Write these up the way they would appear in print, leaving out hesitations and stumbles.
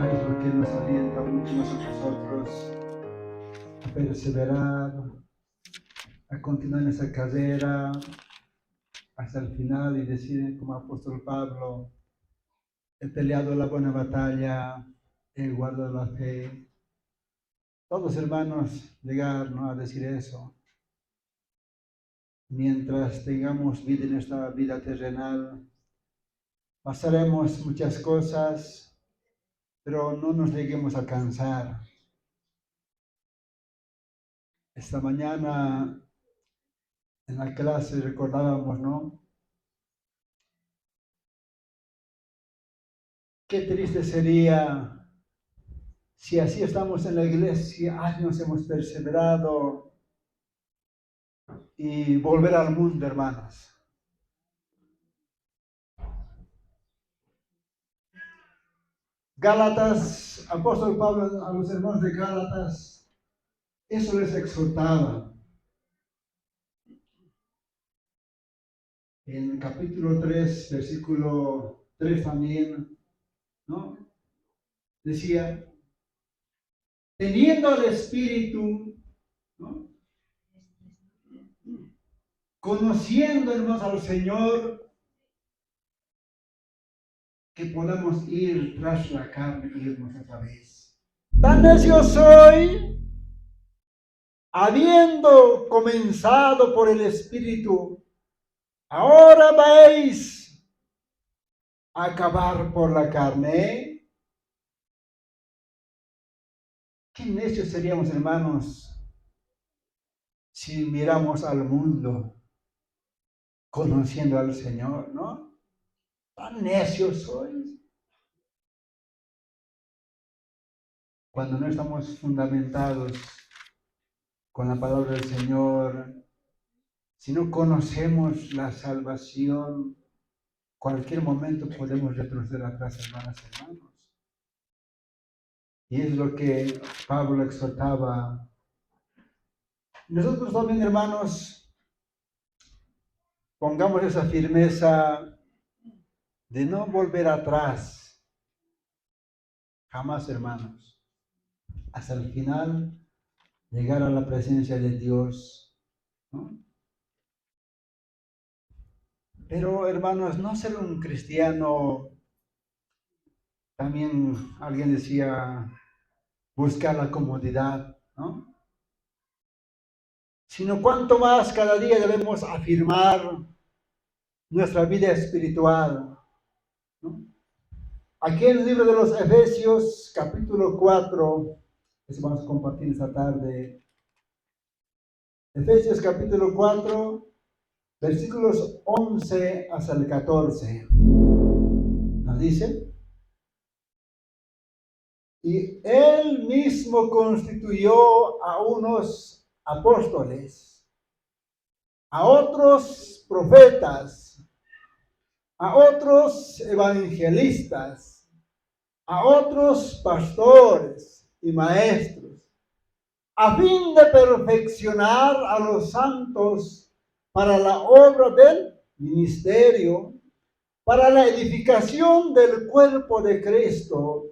es lo que nos alienta mucho a nosotros a perseverar, a continuar en esa carrera hasta el final y decir, como apóstol Pablo, he peleado la buena batalla, he guardado la fe. Todos hermanos llegar, ¿no?, a decir eso. Mientras tengamos vida en esta vida terrenal, pasaremos muchas cosas, pero no nos lleguemos a cansar. Esta mañana en la clase recordábamos, ¿no? Qué triste sería si así estamos en la iglesia, años hemos perseverado y volver al mundo, hermanos. Gálatas, apóstol Pablo a los hermanos de Gálatas, eso les exhortaba. En capítulo 3, versículo 3 también, ¿no? Decía, teniendo al Espíritu, ¿no?, conociéndonos al Señor, que podamos ir tras la carne y irnos otra vez. Tan necio soy, habiendo comenzado por el Espíritu, ahora vais a acabar por la carne. Qué necios seríamos, hermanos, si miramos al mundo conociendo al Señor, ¿no? Tan necios sois. Cuando no estamos fundamentados con la palabra del Señor, si no conocemos la salvación, cualquier momento podemos retroceder atrás, hermanas y hermanos. Y es lo que Pablo exhortaba. Nosotros también, hermanos, pongamos esa firmeza de no volver atrás. Jamás, hermanos. Hasta el final, llegar a la presencia de Dios, ¿no? Pero, hermanos, no ser un cristiano, también alguien decía, buscar la comodidad, ¿no? Sino cuanto más cada día debemos afirmar nuestra vida espiritual, ¿no? Aquí en el libro de los Efesios, capítulo 4, eso vamos a compartir esta tarde. Efesios capítulo 4, versículos 11 hasta el 14. Nos dice, y él mismo constituyó a unos apóstoles, a otros profetas, a otros evangelistas, a otros pastores y maestros, a fin de perfeccionar a los santos para la obra del ministerio, para la edificación del cuerpo de Cristo,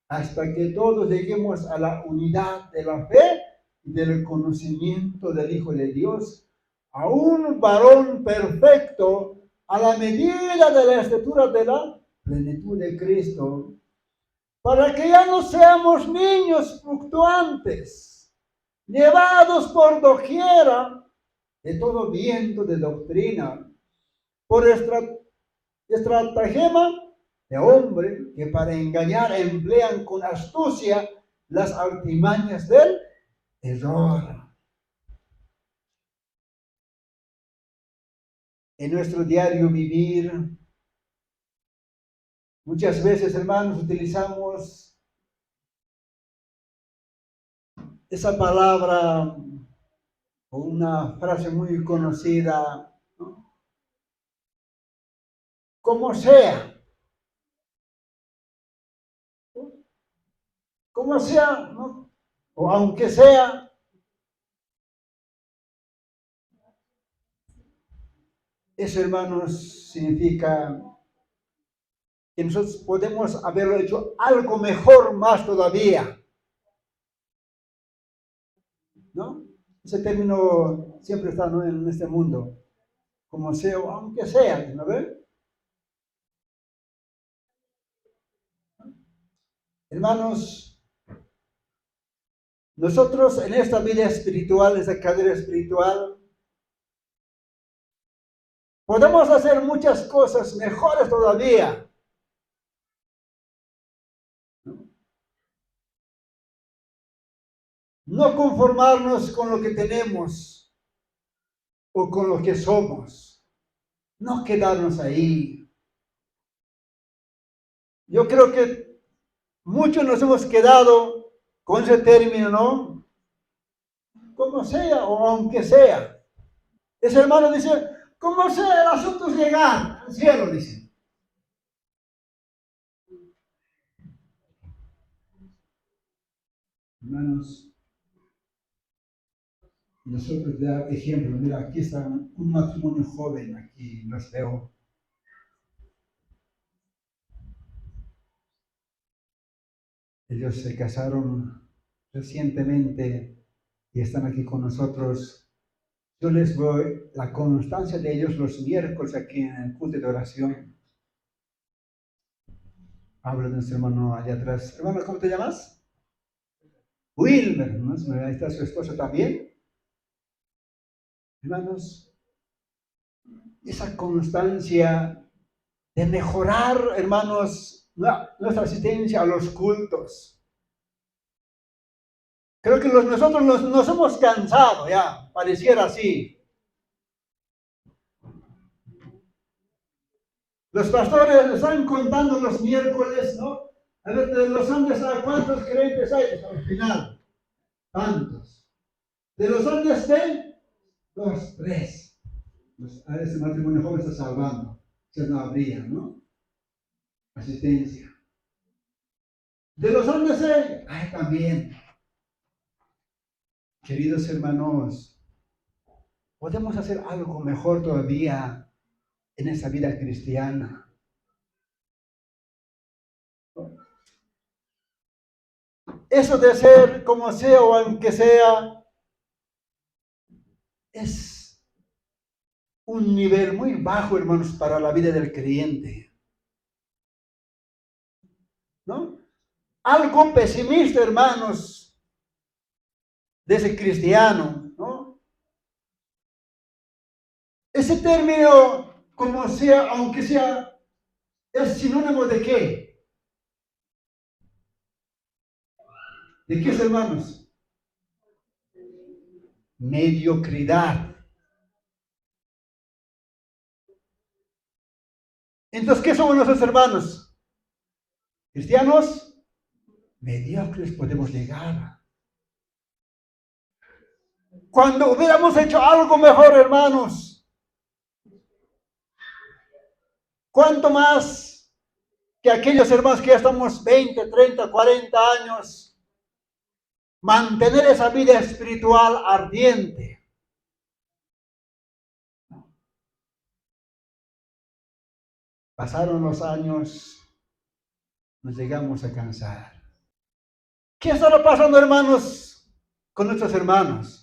hasta que todos lleguemos a la unidad de la fe y del conocimiento del Hijo de Dios, a un varón perfecto, a la medida de la estatura de la plenitud de Cristo, para que ya no seamos niños fluctuantes, llevados por doquiera de todo viento de doctrina, por estratagema de hombre que para engañar emplean con astucia las artimañas del error. En nuestro diario vivir, muchas veces, hermanos, utilizamos esa palabra o una frase muy conocida, ¿no? Como sea, como sea, ¿no? O aunque sea. Eso, hermanos, significa que nosotros podemos haberlo hecho algo mejor más todavía, ¿no? Ese término siempre está, ¿no?, en este mundo, como sea, aunque sea, ¿no ve? Hermanos, nosotros en esta vida espiritual, en esta carrera espiritual, podemos hacer muchas cosas mejores todavía. No conformarnos con lo que tenemos o con lo que somos. No quedarnos ahí. Yo creo que muchos nos hemos quedado con ese término, ¿no? Como sea o aunque sea. Ese hermano dice, como sea, el asunto es llegar al cielo, dice. Hermanos, nosotros dar ejemplo. Mira, aquí está un matrimonio joven, aquí los veo. Ellos se casaron recientemente y están aquí con nosotros. Yo les doy la constancia de ellos los miércoles aquí en el culto de oración. Habla de nuestro hermano allá atrás. Hermano, ¿cómo te llamas? Wilmer, ¿no? Ahí está su esposa también. Hermanos, esa constancia de mejorar, hermanos, nuestra asistencia a los cultos. Creo que nosotros nos hemos cansado ya, pareciera así. Los pastores están contando los miércoles, ¿no? A ver, de los Andes, ¿a cuántos creyentes hay? Al final, tantos. De los Andes, ¿de? 2, 3. Pues a ese matrimonio joven está salvando. Se no habría, ¿no? Asistencia. De los Andes, ay, también. Queridos hermanos, podemos hacer algo mejor todavía en esa vida cristiana. Eso de ser como sea o aunque sea, es un nivel muy bajo, hermanos, para la vida del creyente. ¿No? Algo pesimista, hermanos, de ese cristiano, ¿no? Ese término, como sea, aunque sea, es sinónimo de qué? ¿De qué es, hermanos? Mediocridad. Entonces, ¿qué somos nuestros hermanos? Cristianos mediocres podemos llegar. Cuando hubiéramos hecho algo mejor, hermanos, ¿cuánto más que aquellos hermanos que ya estamos 20, 30, 40 años, mantener esa vida espiritual ardiente? Pasaron los años, nos llegamos a cansar. ¿Qué estará pasando, hermanos, con nuestros hermanos?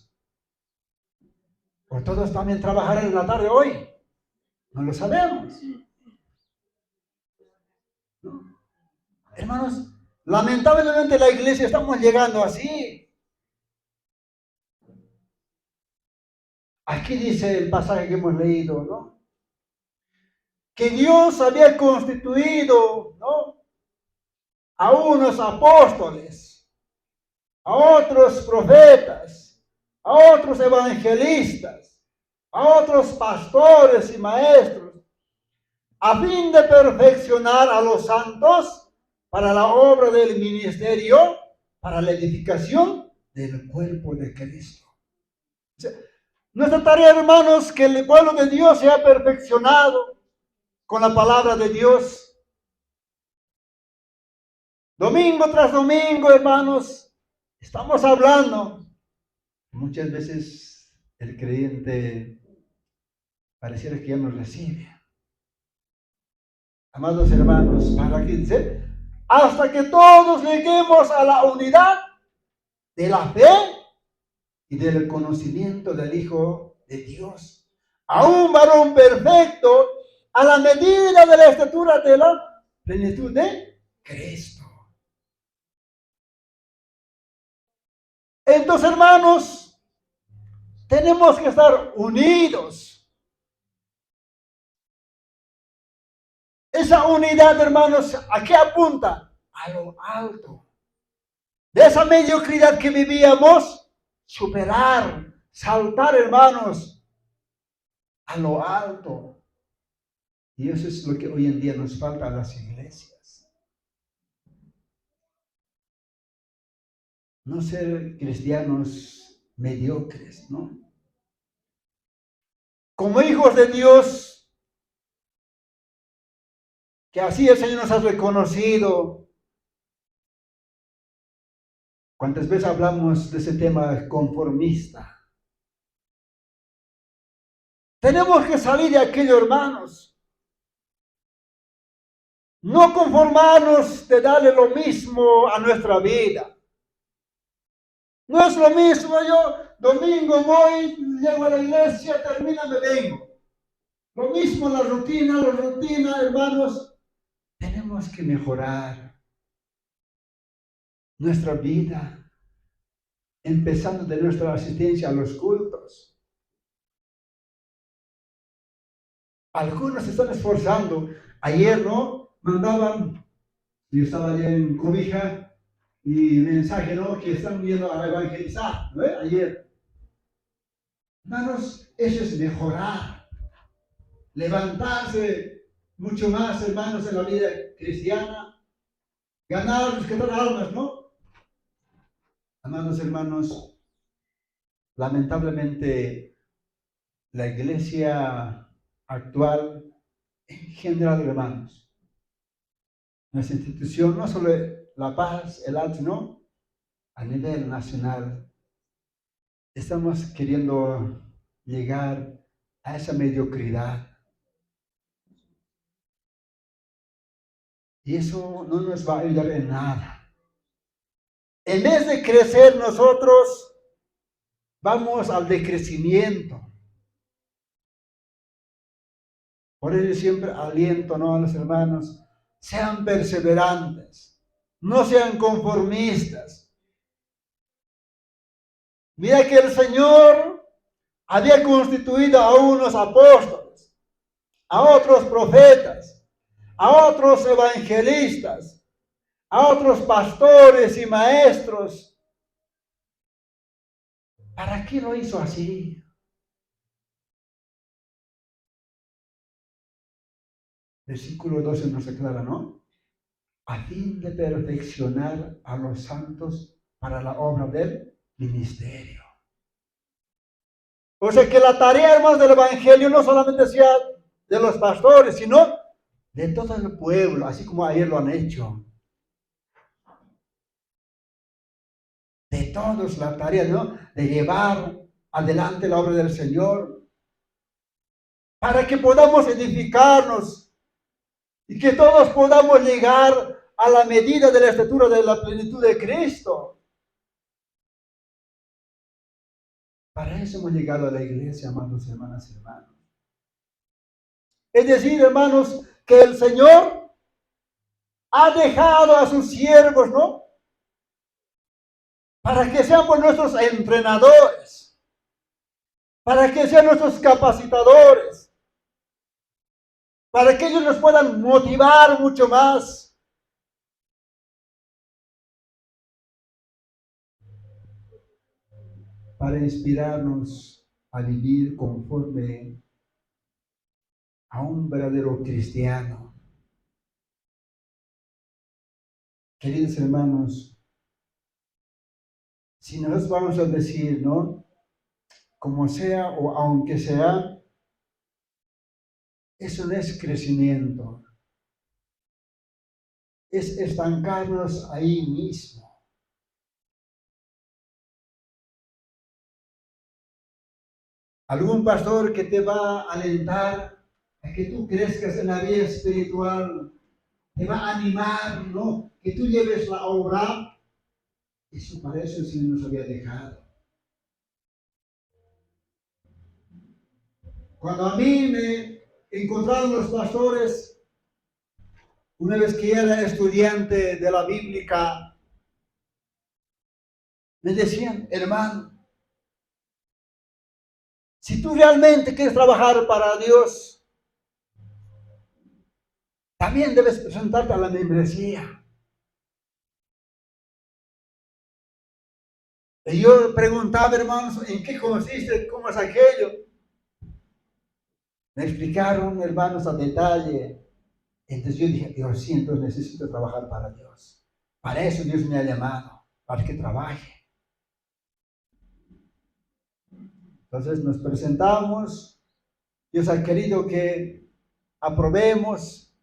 ¿Por todos también trabajarán en la tarde hoy? No lo sabemos. ¿No? Hermanos, lamentablemente la iglesia estamos llegando así. Aquí dice el pasaje que hemos leído, ¿no? Que Dios había constituido, ¿no?, a unos apóstoles, a otros profetas, a otros evangelistas, a otros pastores y maestros, a fin de perfeccionar a los santos para la obra del ministerio, para la edificación del cuerpo de Cristo. O sea, nuestra tarea, hermanos, que el pueblo de Dios sea perfeccionado con la palabra de Dios. Domingo tras domingo, hermanos, estamos hablando. Muchas veces el creyente pareciera que ya no recibe. Amados hermanos, ¿para qué dice? Hasta que todos lleguemos a la unidad de la fe y del conocimiento del Hijo de Dios, a un varón perfecto, a la medida de la estatura de la plenitud de Cristo. Entonces, hermanos, tenemos que estar unidos. Esa unidad, hermanos, ¿a qué apunta? A lo alto. De esa mediocridad que vivíamos, superar, saltar, hermanos, a lo alto. Y eso es lo que hoy en día nos falta a las iglesias. No ser cristianos mediocres, ¿no? Como hijos de Dios, que así el Señor nos ha reconocido. ¿Cuántas veces hablamos de ese tema conformista? Tenemos que salir de aquello, hermanos. No conformarnos de darle lo mismo a nuestra vida. No es lo mismo, yo domingo voy, llego a la iglesia, termina, me vengo. Lo mismo la rutina, hermanos. Tenemos que mejorar nuestra vida, empezando de nuestra asistencia a los cultos. Algunos se están esforzando. Ayer, ¿no? Mandaban, yo estaba allá en Cobija, y mensaje, ¿no? Que están viendo a evangelizar, ¿no? Ayer. Hermanos, eso es mejorar. Levantarse mucho más, hermanos, en la vida cristiana. Ganar, rescatar almas, ¿no? Amados hermanos, lamentablemente la iglesia actual, en general, hermanos, nuestra institución, no solo La Paz, el alto, no, a nivel nacional, estamos queriendo llegar a esa mediocridad. Y eso no nos va a ayudar en nada. En vez de crecer nosotros, vamos al decrecimiento. Por ello siempre aliento, ¿no?, a los hermanos, sean perseverantes, no sean conformistas. Mira que el Señor había constituido a unos apóstoles, a otros profetas, a otros evangelistas, a otros pastores y maestros. ¿Para qué lo hizo así? Versículo 12 nos aclara, ¿no? A fin de perfeccionar a los santos para la obra del ministerio. O sea que la tarea, hermanos, del evangelio no solamente sea de los pastores, sino de todo el pueblo, así como ayer lo han hecho. De todos la tarea, ¿no?, de llevar adelante la obra del Señor, para que podamos edificarnos y que todos podamos llegar a la medida de la estatura de la plenitud de Cristo. Para eso hemos llegado a la iglesia, amados hermanas y hermanos. Es decir, hermanos, que el Señor ha dejado a sus siervos, ¿no?, para que sean pues nuestros entrenadores, para que sean nuestros capacitadores, para que ellos nos puedan motivar mucho más. Para inspirarnos a vivir conforme a un verdadero cristiano. Queridos hermanos, si nosotros vamos a decir, ¿no?, como sea o aunque sea, eso no es crecimiento, es estancarnos ahí mismo. Algún pastor que te va a alentar, a que tú crezcas en la vida espiritual, te va a animar, ¿no? Que tú lleves la obra. Eso para eso el Señor nos había dejado. Cuando a mí me encontraron los pastores, una vez que era estudiante de la bíblica, me decían, hermano, si tú realmente quieres trabajar para Dios, también debes presentarte a la membresía. Y yo preguntaba, hermanos, ¿en qué consiste? ¿Cómo es aquello? Me explicaron, hermanos, a detalle. Entonces yo dije, Dios, sí, entonces necesito trabajar para Dios. Para eso Dios me ha llamado, para que trabaje. Entonces nos presentamos. Dios ha querido que aprobemos.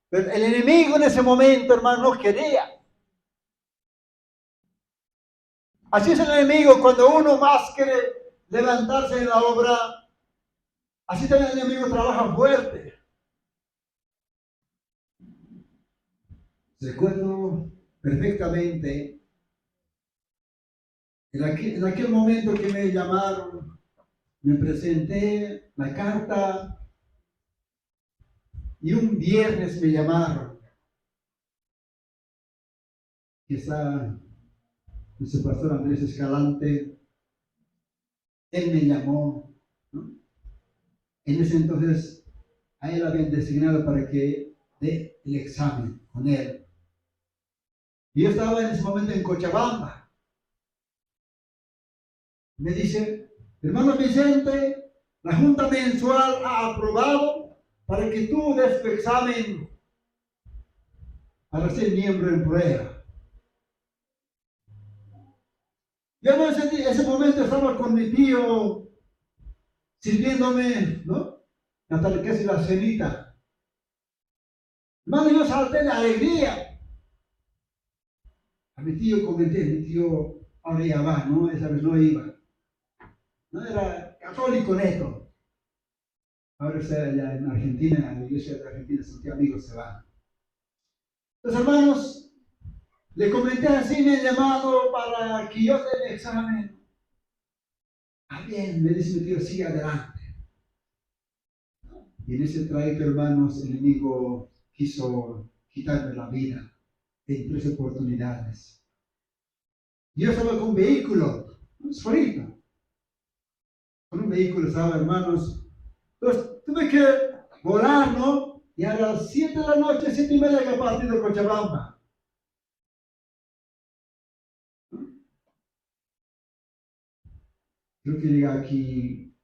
Pero el enemigo en ese momento, hermano, no quería. Así es el enemigo cuando uno más quiere levantarse en la obra. Así también el enemigo trabaja fuerte. Recuerdo perfectamente en aquel momento que me llamaron, me presenté la carta y un viernes me llamaron. Quizá ese pastor Andrés Escalante, él me llamó, ¿no? En ese entonces a él habían designado para que dé el examen con él. Y yo estaba en ese momento en Cochabamba. Me dice, hermano Vicente, la Junta Mensual ha aprobado para que tú des tu examen para ser miembro en prueba. Yo en ese momento estaba con mi tío sirviéndome, ¿no? Hasta que es la cenita. Hermano, yo salté de alegría. A mi tío comenté, mi tío ahora ya va, ¿no? Esa vez no iba. No era católico neto. Ahora está allá en Argentina, en la iglesia de Argentina, Santiago Amigos se va. Los hermanos, le comenté así, me han llamado para que yo dé el examen. Ah, bien, me dice mi tío, sigue adelante. Y en ese trayecto, hermanos, el enemigo quiso quitarme la vida en 3 oportunidades. Yo estaba con un vehículo, solito. Con un vehículo estaba, hermanos. Entonces tuve que volar, ¿no? Y a las 7 de la noche, 7:30 que partí de Cochabamba. Creo que llegué aquí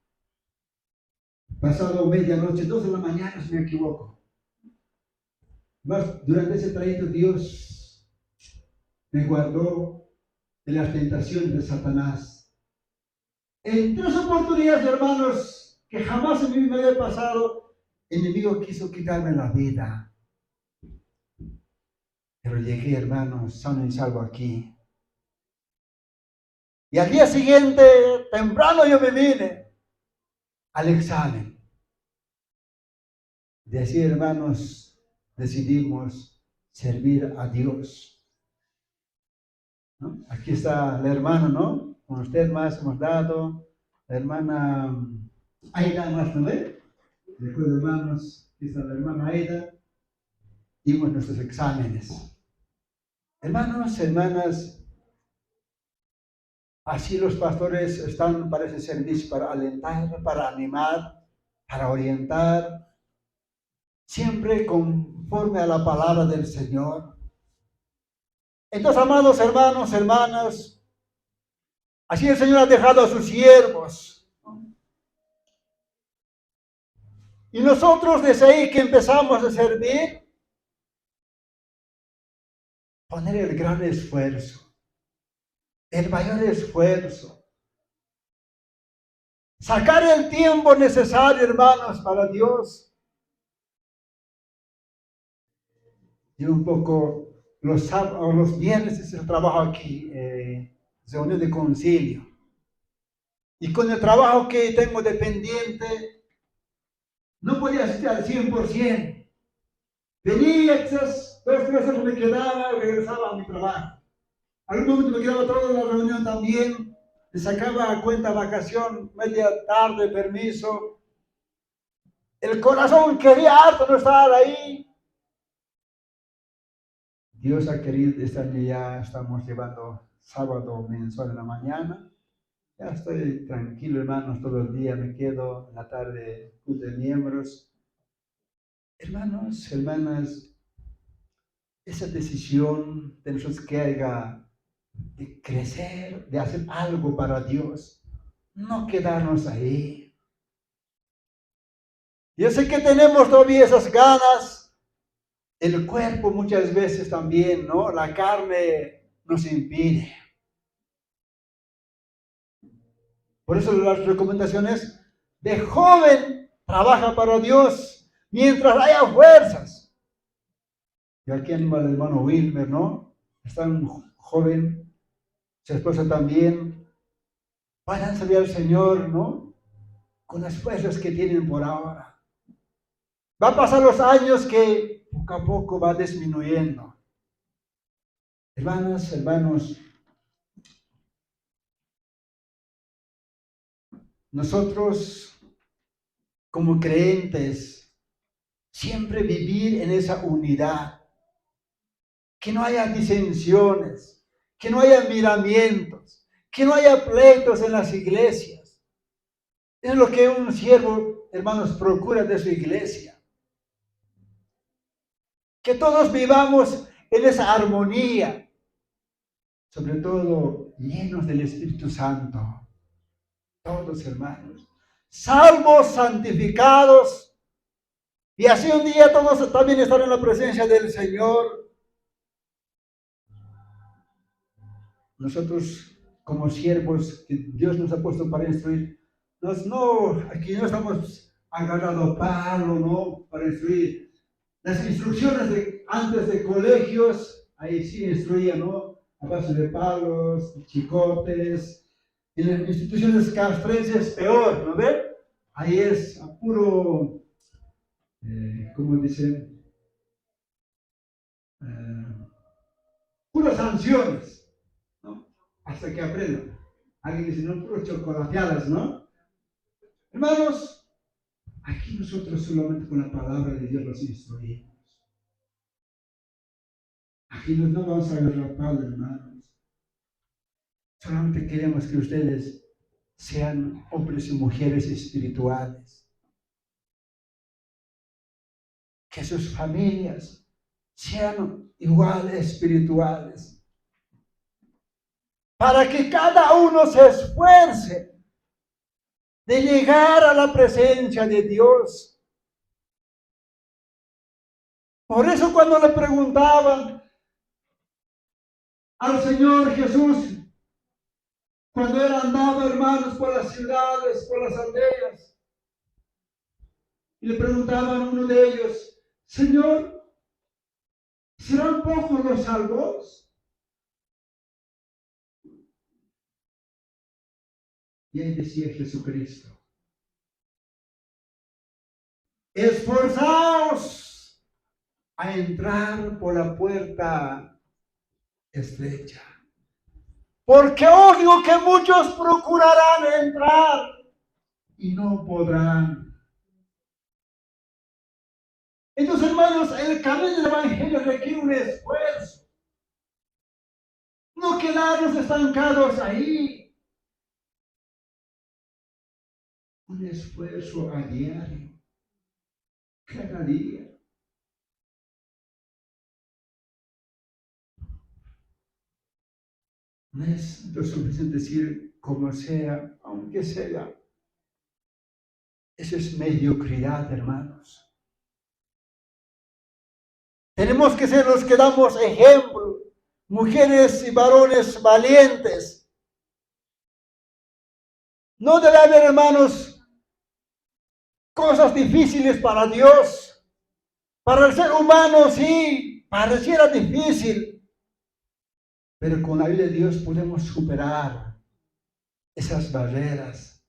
pasado medianoche, 2 de la mañana, si me equivoco. Mas durante ese trayecto Dios me guardó de las tentaciones de Satanás. En 3 oportunidades, hermanos, que jamás en mi vida me había pasado, el enemigo quiso quitarme la vida. Pero llegué, hermanos, sano y salvo aquí. Y al día siguiente, temprano yo me vine al examen. De así, hermanos, decidimos servir a Dios, ¿no? Aquí está la hermana, ¿no? Con usted más hemos dado. La hermana Aida más, ¿no ve? Recuerdo, hermanos, aquí está la hermana Aida. Dimos nuestros exámenes. Hermanos, hermanas, así los pastores están para ese servicio, para alentar, para animar, para orientar, siempre conforme a la palabra del Señor. Entonces, amados hermanos, hermanas, así el Señor ha dejado a sus siervos. Y nosotros desde ahí que empezamos a servir, poner el gran esfuerzo, el mayor esfuerzo. Sacar el tiempo necesario, hermanos, para Dios. Y un poco los viernes es el trabajo aquí, reunión de concilio. Y con el trabajo que tengo dependiente, No podía asistir al 100%. Venía quizás 2 veces, me quedaba y regresaba a mi trabajo. Algún momento me quedaba toda la reunión también. Le sacaba a cuenta vacación, media tarde, permiso. El corazón quería harto no estar ahí. Dios ha querido, este año ya estamos llevando sábado mensual en la mañana. Ya estoy tranquilo, hermanos, todo el día me quedo, en la tarde, culto de miembros. Hermanos, hermanas, esa decisión de nosotros que haga de crecer, de hacer algo para Dios, no quedarnos ahí. Yo sé que tenemos todavía esas ganas, el cuerpo muchas veces también, ¿no? La carne nos impide. Por eso las recomendaciones de joven, trabaja para Dios mientras haya fuerzas. Y aquí anima al hermano Wilmer, ¿no? Está un joven, su esposa también. Vayan a servir al Señor, ¿no? Con las fuerzas que tienen por ahora. Va a pasar los años que poco a poco va disminuyendo. Hermanas, hermanos, nosotros como creyentes, siempre vivir en esa unidad, que no haya disensiones, que no haya miramientos, que no haya pleitos en las iglesias. Es lo que un siervo, hermanos, procura de su iglesia. Que todos vivamos en esa armonía, sobre todo llenos del Espíritu Santo. Todos, hermanos, salvos, santificados, y así un día todos también estar en la presencia del Señor. Nosotros, como siervos que Dios nos ha puesto para instruir, aquí no estamos agarrando palo, ¿no? Para instruir. Las instrucciones de antes de colegios, ahí sí instruían, ¿no? A base de palos, chicotes. En las instituciones castrenses peor, ¿no ven? Ahí es a puro, ¿cómo dicen? Puras sanciones, ¿no? Hasta que aprendan. Alguien dice, no, puros chocolateadas, ¿no? Hermanos, aquí nosotros solamente con la palabra de Dios los instruimos. Aquí no vamos a agarrar palo, hermanos. Solamente queremos que ustedes sean hombres y mujeres espirituales. Que sus familias sean igual espirituales. Para que cada uno se esfuerce de llegar a la presencia de Dios. Por eso cuando le preguntaban al Señor Jesús, cuando él andaba, hermanos, por las ciudades, por las aldeas, y le preguntaban a uno de ellos, Señor, ¿serán pocos los salvos? Y ahí decía Jesucristo, esforzaos a entrar por la puerta estrecha, porque oigo que muchos procurarán entrar y no podrán. Entonces, hermanos, el camino del Evangelio requiere un esfuerzo. No quedarnos estancados ahí. Un esfuerzo a diario, cada día. No es lo suficiente decir como sea, aunque sea. Eso es mediocridad, hermanos. Tenemos que ser los que damos ejemplo, mujeres y varones valientes. No debe haber, hermanos, cosas difíciles para Dios. Para el ser humano sí, pareciera difícil, pero con la ayuda de Dios podemos superar esas barreras.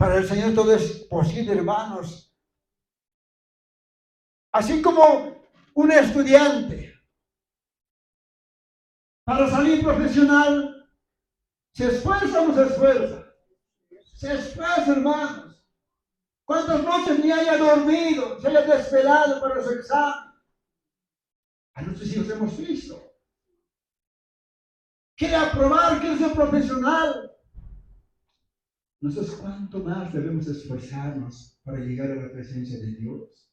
Para el Señor todo es posible, hermanos. Así como un estudiante, para salir profesional, se esfuerza o no se esfuerza. Se esfuerza, hermanos. ¿Cuántas noches ni haya dormido, se haya desvelado para su examen? A nuestros hijos hemos visto. Quiere aprobar, quiere ser profesional. Nosotros, ¿cuánto más debemos esforzarnos para llegar a la presencia de Dios?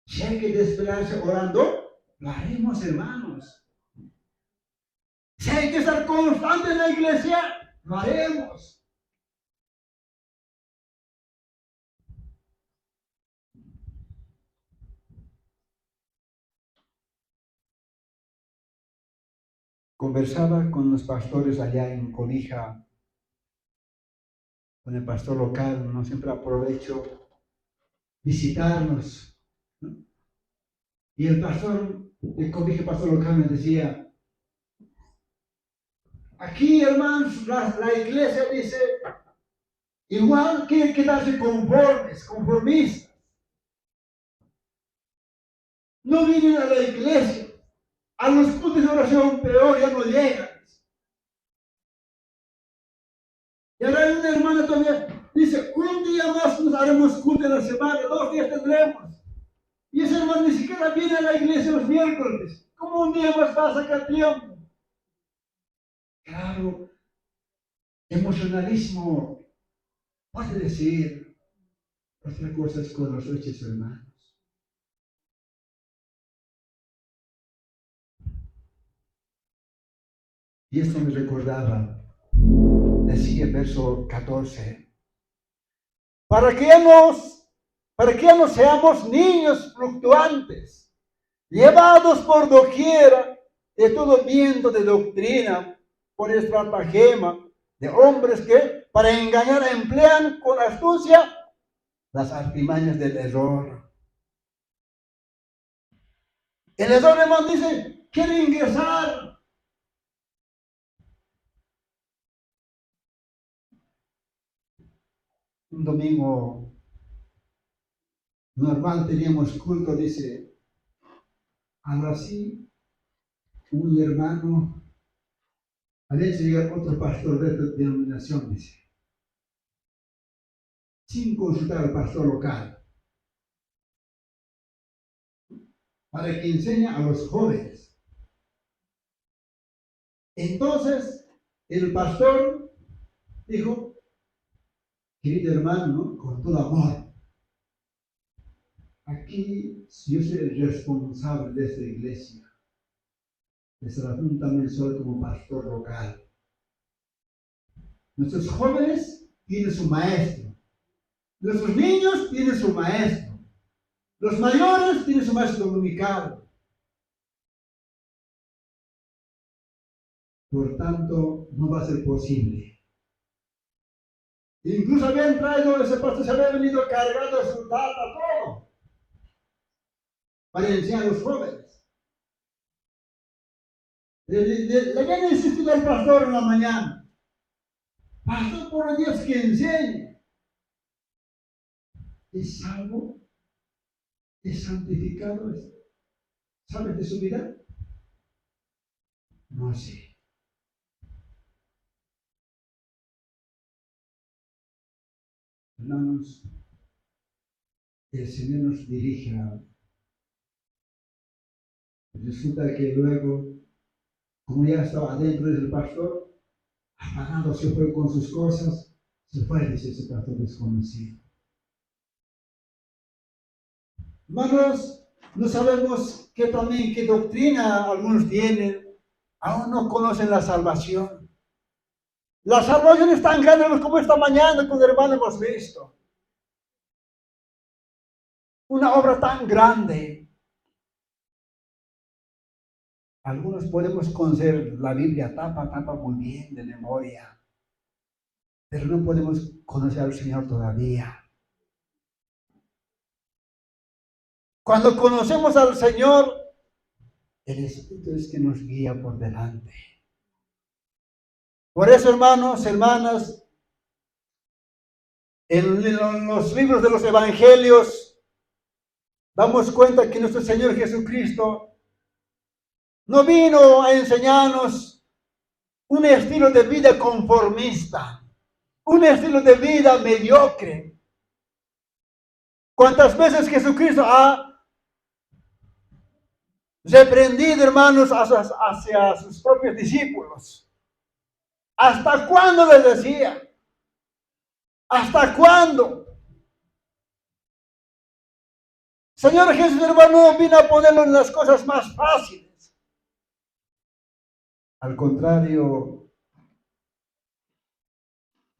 Si hay que desvelarse orando, lo haremos, hermanos. Si hay que estar constante en la iglesia, lo haremos. Conversaba con los pastores allá en Cobija, con el pastor local, no siempre aprovecho visitarnos, ¿no? Y el pastor de Cobija, pastor local, me decía, aquí, hermanos, la iglesia dice, igual quieren quedarse conformistas. No vienen a la iglesia, a los cultos de oración peor, ya no llegan. Y ahora hay una hermana todavía, dice, un día más nos haremos culto en la semana, 2 días tendremos. Y ese hermano ni siquiera viene a la iglesia los miércoles. ¿Cómo un día más va a sacar tiempo? Claro, emocionalismo puede decir, otra cosa es con los hechos, hermanos. Y esto me recordaba, decía el verso 14, para que ya no seamos niños fluctuantes, llevados por doquiera de todo viento de doctrina, por estratagema de hombres que para engañar emplean con astucia las artimañas del error. El error, hermano, dice, quiere ingresar. Un domingo normal teníamos culto, dice, algo así, un hermano, al hecho llegar otro pastor de esta denominación, dice, sin consultar al pastor local, para que enseñe a los jóvenes. Entonces, el pastor dijo, querido hermano, ¿no? Con todo amor, aquí yo soy el responsable de esta iglesia. Esta razón también soy como pastor local. Nuestros jóvenes tienen su maestro. Nuestros niños tienen su maestro. Los mayores tienen su maestro dominical. Por tanto, no va a ser posible. Incluso habían traído, ese pastor se había venido cargando de su data, todo, para enseñar a los jóvenes. Le habían insistido al pastor en la mañana. Pastor, por Dios, que enseñe. ¿Es salvo? ¿Es santificado? ¿Sabes de su vida? No sé. Hermanos, el Señor nos dirige. Resulta que luego, como ya estaba adentro del pastor, apagado se fue con sus cosas, se fue, dice ese pastor desconocido. Hermanos, no sabemos qué doctrina algunos tienen, aún no conocen la salvación. La salvación es tan grande como esta mañana con el hermano hemos visto. Una obra tan grande. Algunos podemos conocer la Biblia tapa muy bien de memoria, pero no podemos conocer al Señor todavía. Cuando conocemos al Señor, el Espíritu es que nos guía por delante. Por eso, hermanos, hermanas, En los libros de los evangelios damos cuenta que nuestro Señor Jesucristo no vino a enseñarnos un estilo de vida conformista, un estilo de vida mediocre. ¿Cuántas veces Jesucristo ha reprendido, hermanos, hacia sus propios discípulos? ¿Hasta cuándo les decía? ¿Hasta cuándo? Señor Jesús, hermano, vino a ponerlo en las cosas más fáciles. Al contrario,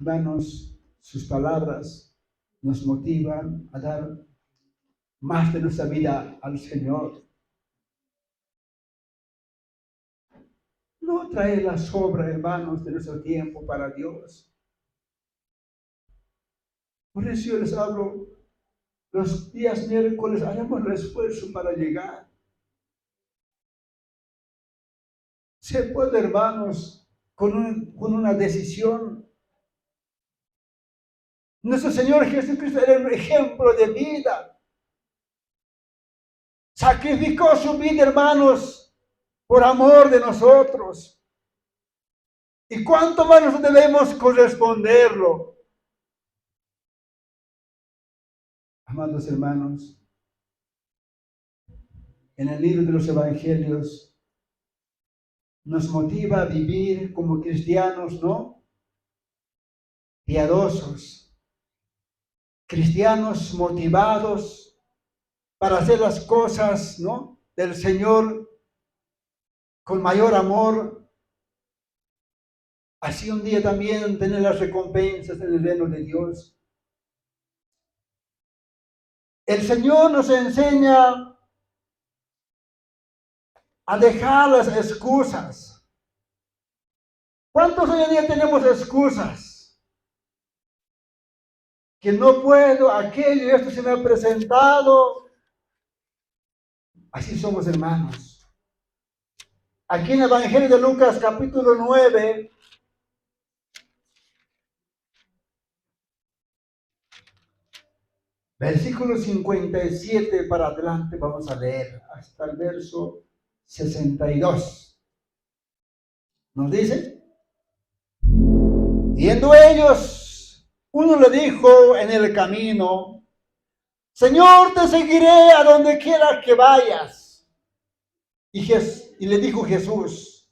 hermanos, sus palabras nos motivan a dar más de nuestra vida al Señor. No trae la sobra, hermanos, de nuestro tiempo para Dios. Por eso yo les hablo, los días miércoles haremos el esfuerzo para llegar. Se puede, hermanos, con una decisión. Nuestro Señor Jesucristo era un ejemplo de vida. Sacrificó su vida, hermanos, por amor de nosotros. ¿Y cuánto más nosotros debemos corresponderlo? Amados hermanos, en el libro de los Evangelios nos motiva a vivir como cristianos, ¿no? Piadosos, cristianos motivados para hacer las cosas, ¿no?, del Señor con mayor amor. Así un día también tener las recompensas en el reino de Dios. El Señor nos enseña a dejar las excusas. ¿Cuántos hoy en día tenemos excusas? Que no puedo, aquello y esto se me ha presentado. Así somos, hermanos. Aquí en el Evangelio de Lucas, capítulo 9, versículo 57 para adelante, vamos a leer hasta el verso 62. Nos dice: yendo ellos, uno le dijo en el camino: Señor, te seguiré a donde quiera que vayas. Y le dijo Jesús: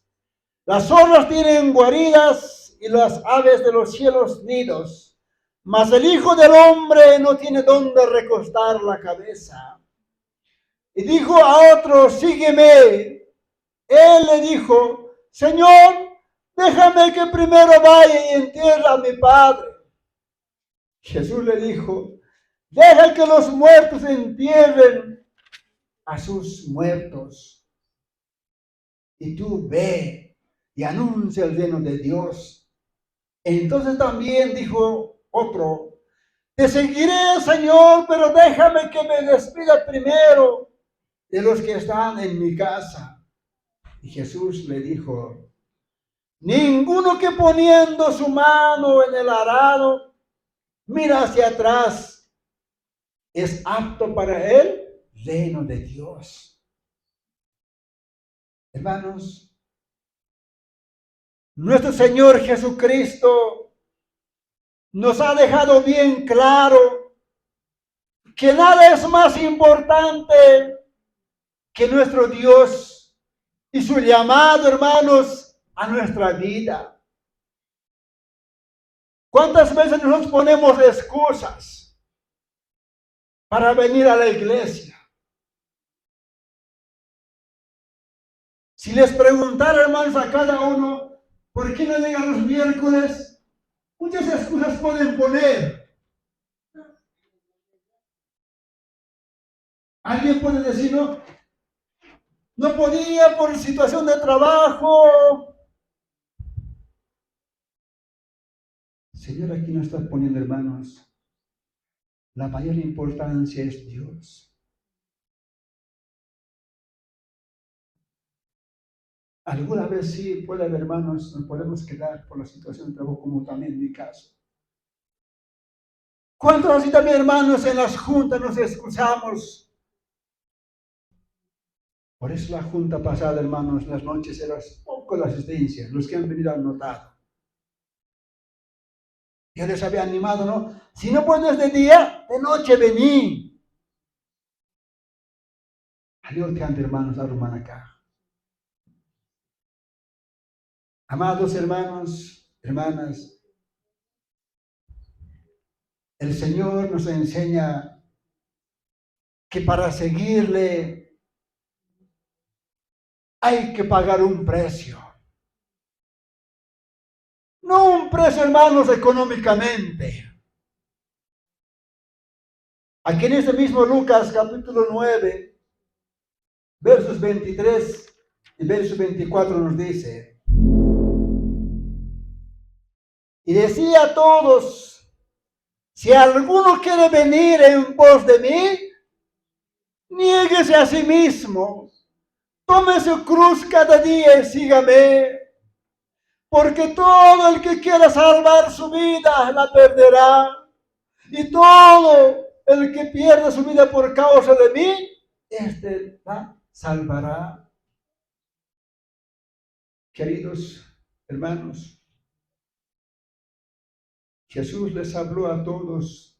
las zorras tienen guaridas y las aves de los cielos nidos, mas el Hijo del Hombre no tiene dónde recostar la cabeza. Y dijo a otro: sígueme. Él le dijo: Señor, déjame que primero vaya y entierre a mi padre. Jesús le dijo: deja que los muertos entierren a sus muertos. Y tú ve y anuncia el reino de Dios. Entonces también dijo otro: te seguiré, Señor, pero déjame que me despida primero de los que están en mi casa. Y Jesús le dijo: ninguno que poniendo su mano en el arado mira hacia atrás es apto para el reino de Dios. Hermanos, nuestro Señor Jesucristo nos ha dejado bien claro que nada es más importante que nuestro Dios y su llamado, hermanos, a nuestra vida. ¿Cuántas veces nos ponemos excusas para venir a la iglesia? Si les preguntara, hermanos, a cada uno, ¿por qué no llegan los miércoles? Muchas excusas pueden poner. Alguien puede decir: no podía por situación de trabajo. Señor, aquí nos está poniendo, hermanos, la mayor importancia es Dios. Alguna vez sí puede haber, hermanos, nos podemos quedar por la situación de trabajo, como también en mi caso. ¿Cuántos así también, hermanos, en las juntas nos excusamos? Por eso la junta pasada, hermanos, las noches era poco la asistencia. Los que han venido han notado. Yo les había animado, ¿no? Si no puedes de día, de noche vení. Adiós, hermanos, a Rumanaca. Amados hermanos, hermanas, el Señor nos enseña que para seguirle hay que pagar un precio. No un precio, hermanos, económicamente. Aquí en este mismo Lucas, capítulo 9, versos 23 y versos 24 nos dice: y decía a todos, si alguno quiere venir en pos de mí, niéguese a sí mismo, tome su cruz cada día y sígame. Porque todo el que quiera salvar su vida la perderá. Y todo el que pierda su vida por causa de mí, este la salvará. Queridos hermanos, Jesús les habló a todos,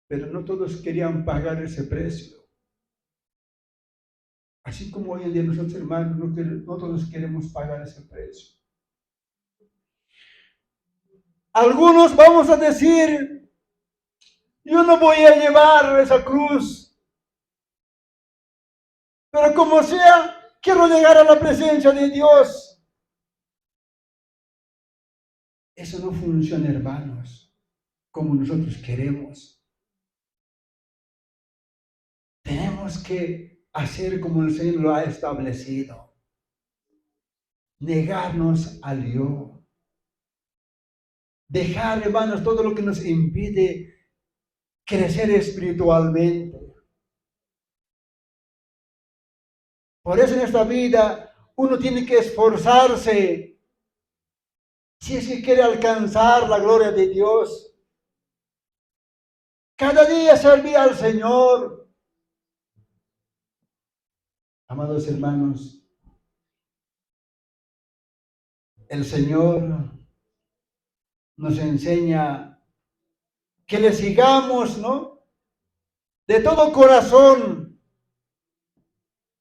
pero no todos querían pagar ese precio. Así como hoy en día nosotros, hermanos, no todos queremos pagar ese precio. Algunos vamos a decir, yo no voy a llevar esa cruz, pero como sea, quiero llegar a la presencia de Dios. Eso no funciona, hermanos, como nosotros queremos. Tenemos que hacer como el Señor lo ha establecido. Negarnos al yo. Dejar, hermanos, todo lo que nos impide crecer espiritualmente. Por eso en esta vida uno tiene que esforzarse si es que quiere alcanzar la gloria de Dios. Cada día servir al Señor. Amados hermanos, el Señor nos enseña que le sigamos, ¿no? De todo corazón.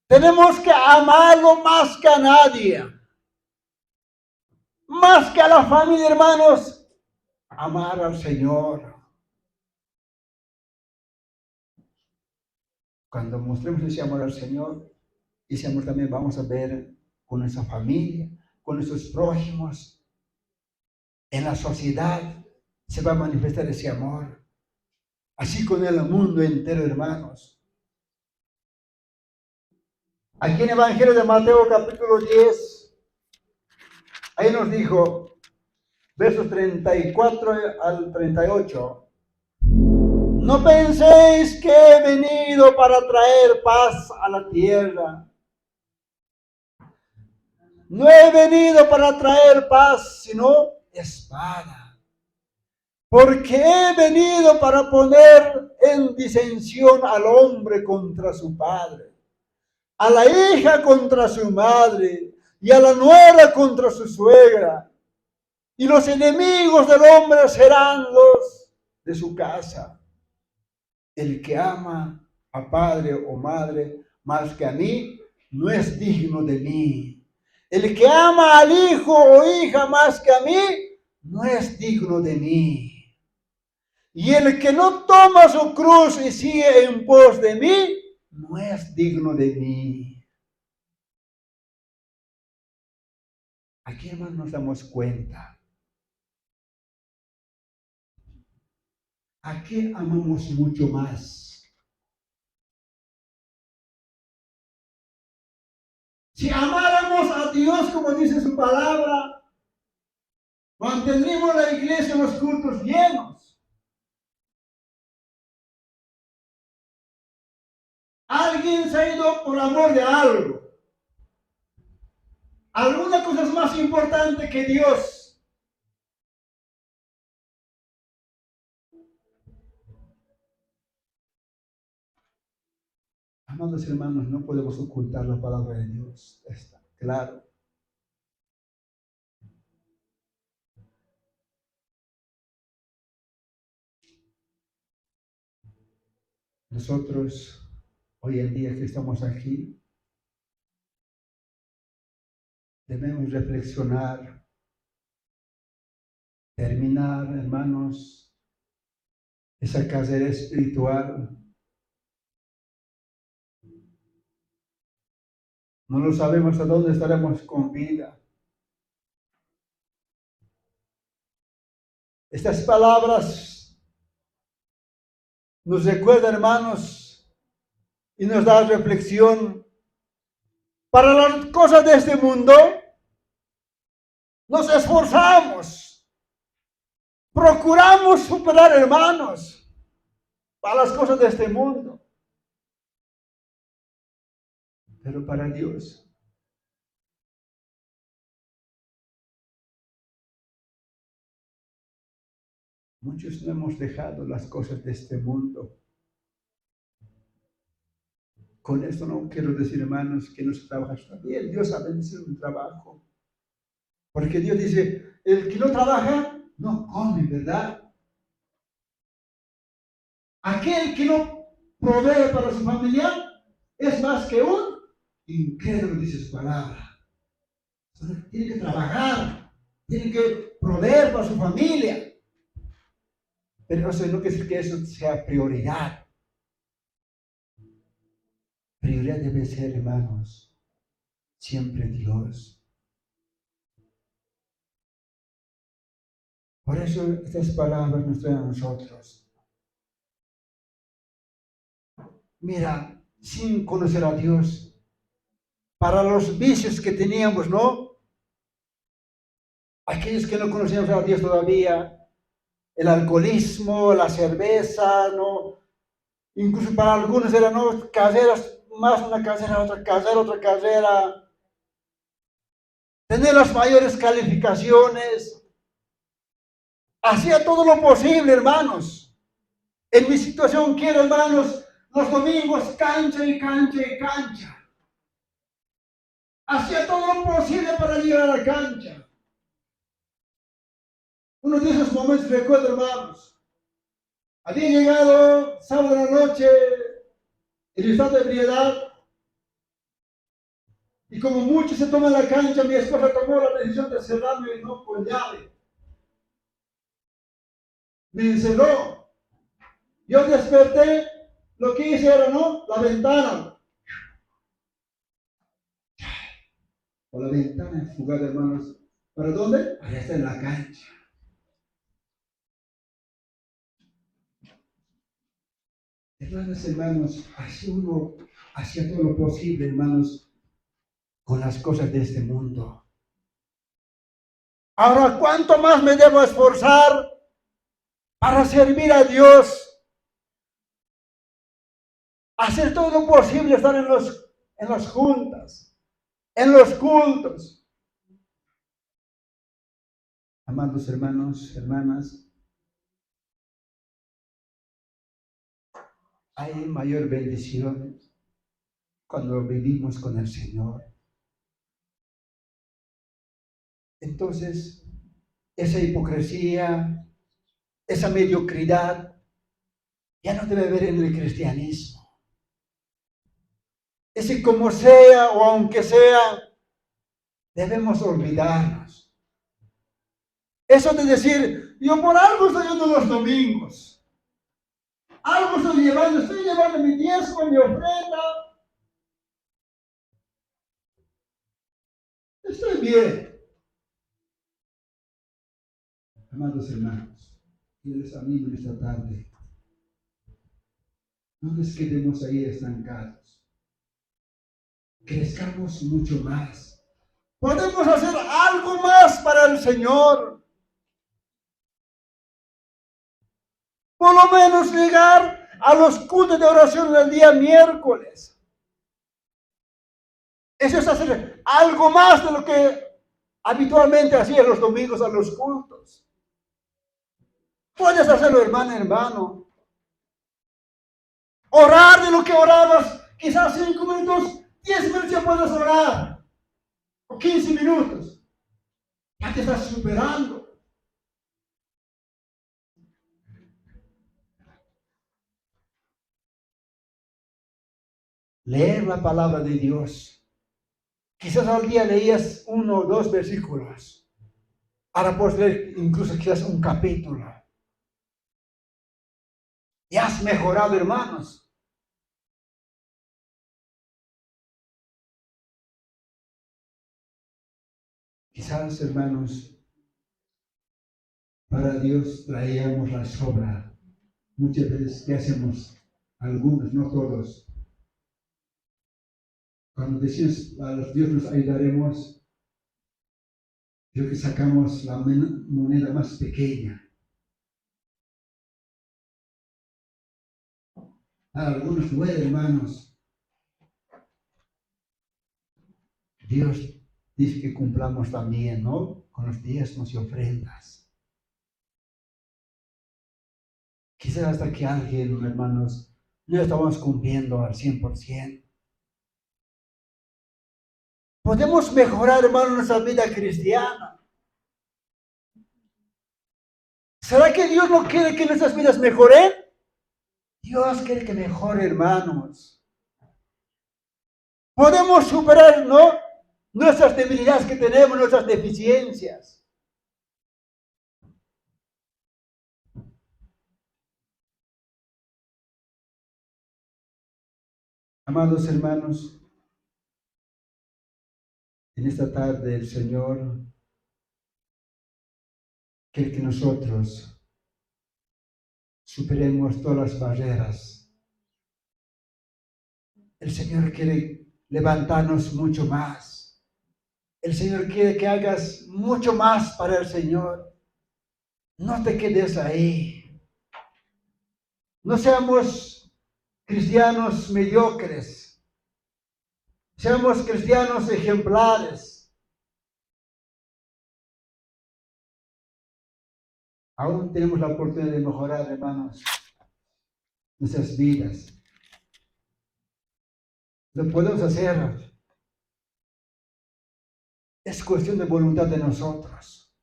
Tenemos que amarlo más que a nadie. Más que a la familia, hermanos. Amar al Señor. Cuando mostremos ese amor al Señor, ese amor también vamos a ver con nuestra familia, con nuestros prójimos. En la sociedad se va a manifestar ese amor. Así con el mundo entero, hermanos. Aquí en el Evangelio de Mateo, capítulo 10, ahí nos dijo, versos 34 al 38, no penséis que he venido para traer paz a la tierra. No he venido para traer paz, sino espada. Porque he venido para poner en disensión al hombre contra su padre, a la hija contra su madre, y a la nuera contra su suegra. Y los enemigos del hombre serán los de su casa. El que ama a padre o madre más que a mí, no es digno de mí. El que ama al hijo o hija más que a mí, no es digno de mí. Y el que no toma su cruz y sigue en pos de mí, no es digno de mí. Aquí, hermanos, nos damos cuenta. ¿A qué amamos mucho más? Si amáramos a Dios como dice su palabra, mantendríamos la iglesia, los cultos llenos. Alguien se ha ido por amor de algo. Alguna cosa es más importante que Dios. Amados hermanos, no podemos ocultar la palabra de Dios. Está claro. Nosotros, hoy en día que estamos aquí, debemos reflexionar, terminar, hermanos, esa carrera espiritual. No lo sabemos a dónde estaremos con vida. Estas palabras nos recuerdan, hermanos, y nos da reflexión. Para las cosas de este mundo, nos esforzamos, procuramos superar, hermanos, para las cosas de este mundo. Pero para Dios, muchos no hemos dejado las cosas de este mundo. Con esto no quiero decir, hermanos, que no se trabaja. Está bien, Dios ha bendecido un trabajo. Porque Dios dice, el que no trabaja, no come, ¿verdad? Aquel que no provee para su familia es más que un incrédulo, dice su palabra. Entonces, tiene que trabajar, tiene que proveer para su familia. Pero eso no quiere decir que eso sea prioridad. Prioridad debe ser, hermanos, siempre Dios. Por eso estas palabras nos traen a nosotros. Mira, sin conocer a Dios, para los vicios que teníamos, ¿no? Aquellos que no conocíamos a Dios todavía, el alcoholismo, la cerveza, ¿no? Incluso para algunos eran, ¿no?, carreras, más una carrera, otra carrera. Tener las mayores calificaciones. Hacía todo lo posible, hermanos. En mi situación quiero, hermanos, los domingos cancha y cancha y cancha. Hacía todo lo posible para llegar a la cancha. Uno de esos momentos recuerdo, hermanos. Había llegado sábado de la noche, el estado de ebriedad, y como muchos se toman la cancha, mi esposa tomó la decisión de cerrarme no con llave. Me encerró. Yo desperté, lo que hice era, ¿no?, la ventana. Por la ventana jugada, hermanos. ¿Para dónde? Allá está en la cancha. Hermanos, así uno hacía todo lo posible, hermanos, con las cosas de este mundo. Ahora, ¿cuánto más me debo esforzar para servir a Dios? Hacer todo lo posible, estar en las juntas, en los cultos. Amados hermanos, hermanas, hay mayor bendición cuando vivimos con el Señor. Entonces, esa hipocresía, esa mediocridad, ya no debe haber en el cristianismo. Ese como sea o aunque sea, debemos olvidarnos. Eso de decir, yo por algo estoy yendo los domingos. Algo estoy llevando mi diezmo, mi ofrenda. Estoy bien. Amados hermanos, yo les animo en esta tarde. No nos quedemos ahí estancados. Crezcamos mucho más. Podemos hacer algo más para el Señor. Por lo menos llegar a los cultos de oración del día miércoles. Eso es hacer algo más de lo que habitualmente hacía los domingos a los cultos. Puedes hacerlo, hermano. Orar de lo que orabas Quizás 5 minutos, 10 minutos ya puedes orar. O 15 minutos. Ya te estás superando. Leer la palabra de Dios. Quizás al día leías 1 o 2 versículos. Ahora puedes leer incluso quizás un capítulo. Y has mejorado, hermanos. Quizás, hermanos, para Dios traíamos la sobra. Muchas veces, ¿qué hacemos? Algunos, no todos. Cuando decimos a Dios nos ayudaremos, creo que sacamos la moneda más pequeña. A algunos duele, hermanos. Dios dice que cumplamos también, ¿no? Con los diezmos y ofrendas. Quizás hasta que alguien, hermanos, no estamos cumpliendo al 100%. Podemos mejorar, hermanos, nuestra vida cristiana. ¿Será que Dios no quiere que nuestras vidas mejoren? Dios quiere que mejore, hermanos. Podemos superar, ¿no? Nuestras debilidades que tenemos, nuestras deficiencias. Amados hermanos, en esta tarde el Señor quiere que nosotros superemos todas las barreras. El Señor quiere levantarnos mucho más. El Señor quiere que hagas mucho más para el Señor. No te quedes ahí. No seamos cristianos mediocres. Seamos cristianos ejemplares. Aún tenemos la oportunidad de mejorar, hermanos, nuestras vidas. Lo podemos hacer. Es cuestión de voluntad de nosotros.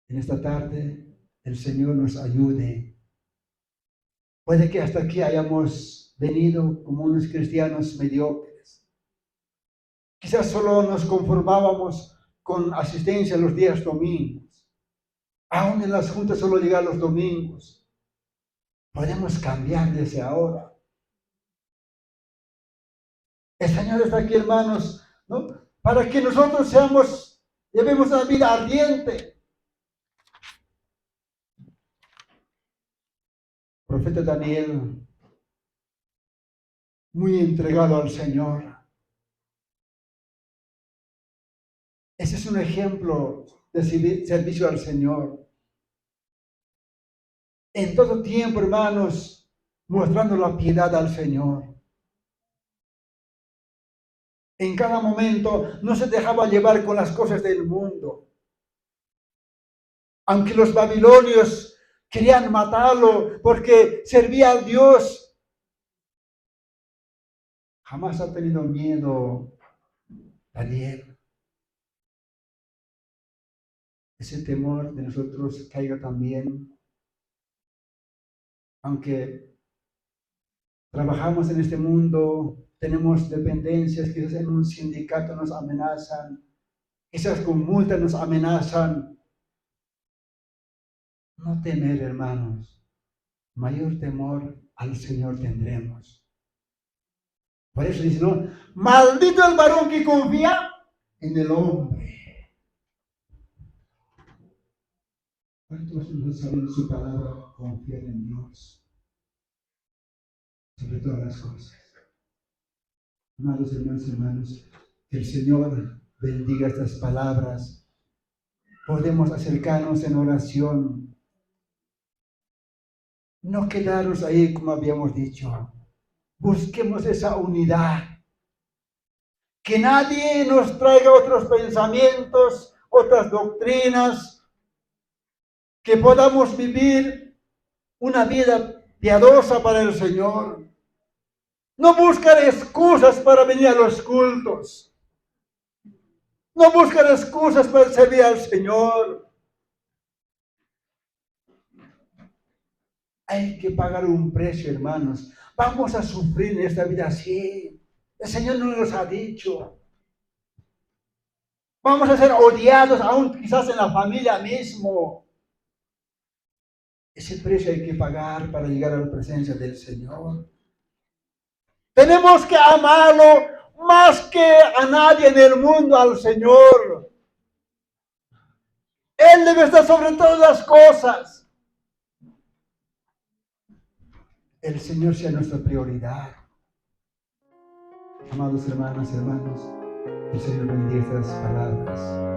En esta tarde, el Señor nos ayude. Puede que hasta aquí hayamos venido como unos cristianos mediocres. Quizás solo nos conformábamos con asistencia los días domingos. Aún en las juntas solo llegar los domingos. Podemos cambiar desde ahora. El Señor está aquí, hermanos, ¿no? Para que nosotros llevemos una vida ardiente. Profeta Daniel, muy entregado al Señor. Ese es un ejemplo de servicio al Señor. En todo tiempo, hermanos, mostrando la piedad al Señor. En cada momento no se dejaba llevar con las cosas del mundo. Aunque los babilonios querían matarlo porque servía al Dios, jamás ha tenido miedo Daniel. Ese temor de nosotros caiga también. Aunque trabajamos en este mundo, tenemos dependencias, quizás en un sindicato nos amenazan, quizás con multas nos amenazan. No temer, hermanos, mayor temor al Señor tendremos. Por eso dice, ¿no? Maldito el varón que confía en el hombre. ¿Cuántos no saben su palabra confiar en Dios? Sobre todas las cosas. Amados hermanos y hermanos, que el Señor bendiga estas palabras. Podemos acercarnos en oración. No quedarnos ahí como habíamos dicho. Busquemos esa unidad. Que nadie nos traiga otros pensamientos, otras doctrinas. Que podamos vivir una vida piadosa para el Señor. No buscar excusas para venir a los cultos. No buscar excusas para servir al Señor. Hay que pagar un precio, hermanos. Vamos a sufrir en esta vida así. El Señor nos los ha dicho. Vamos a ser odiados, aún quizás en la familia mismo. Ese precio hay que pagar para llegar a la presencia del Señor. Tenemos que amarlo más que a nadie en el mundo, al Señor. Él debe estar sobre todas las cosas. El Señor sea nuestra prioridad. Amados hermanas y hermanos, que el Señor bendiga estas palabras.